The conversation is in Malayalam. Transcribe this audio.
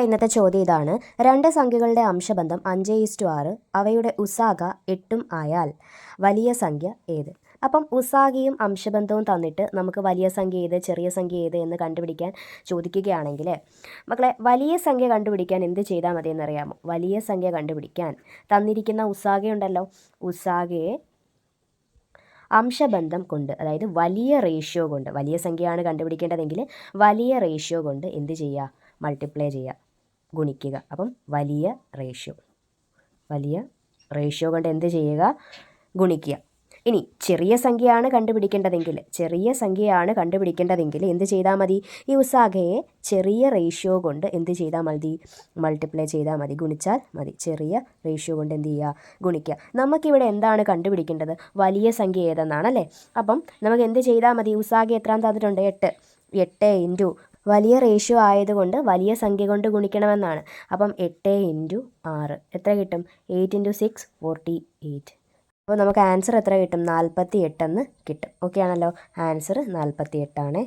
ഇന്നത്തെ ചോദ്യം ഇതാണ്. രണ്ട് സംഖ്യകളുടെ അംശബന്ധം 5:6, അവയുടെ ഉസാഗ 8 ആയാൽ വലിയ സംഖ്യ ഏത്? അപ്പം ഉസാഗയും അംശബന്ധവും തന്നിട്ട് നമുക്ക് വലിയ സംഖ്യ ഏത്, ചെറിയ സംഖ്യ ഏത് എന്ന് കണ്ടുപിടിക്കാൻ ചോദിക്കുകയാണെങ്കിൽ മക്കളെ, വലിയ സംഖ്യ കണ്ടുപിടിക്കാൻ എന്ത് ചെയ്താൽ മതി എന്നറിയാമോ? വലിയ സംഖ്യ കണ്ടുപിടിക്കാൻ തന്നിരിക്കുന്ന ഉസാഗയുണ്ടല്ലോ, ഉസാഗയെ അംശബന്ധം കൊണ്ട്, അതായത് വലിയ റേഷ്യോ കൊണ്ട്, വലിയ സംഖ്യയാണ് കണ്ടുപിടിക്കേണ്ടതെങ്കിൽ വലിയ റേഷ്യോ കൊണ്ട് എന്ത് ചെയ്യുക? മൾട്ടിപ്ലൈ ചെയ്യുക, ഗുണിക്കുക. അപ്പം വലിയ റേഷ്യോ കൊണ്ട് എന്ത് ചെയ്യുക? ഗുണിക്കുക. ഇനി ചെറിയ സംഖ്യയാണ് കണ്ടുപിടിക്കേണ്ടതെങ്കിൽ എന്ത് ചെയ്താൽ മതി? ഈ ഉസാഗയെ ചെറിയ റേഷ്യോ കൊണ്ട് എന്ത് ചെയ്താൽ മതി? മൾട്ടിപ്ലൈ ചെയ്താൽ മതി, ഗുണിച്ചാൽ മതി. ചെറിയ റേഷ്യോ കൊണ്ട് എന്ത് ചെയ്യുക? ഗുണിക്കുക. നമുക്കിവിടെ എന്താണ് കണ്ടുപിടിക്കേണ്ടത്? വലിയ സംഖ്യ ഏതെന്നാണല്ലേ. അപ്പം നമുക്ക് എന്ത് ചെയ്താൽ മതി? ഉസാഗ എത്രാൻ തന്നിട്ടുണ്ട്? 8 ഇൻറ്റു വലിയ റേഷ്യോ ആയതുകൊണ്ട് വലിയ സംഖ്യ കൊണ്ട് ഗുണിക്കണമെന്നാണ്. അപ്പം 8 ഇൻറ്റു 6 എത്ര കിട്ടും? 8 ഇൻറ്റു 6 48. അപ്പോൾ നമുക്ക് ആൻസർ എത്ര കിട്ടും? 48 എന്ന് കിട്ടും. ഓക്കെ ആണല്ലോ. ആൻസർ 48 ആണ്.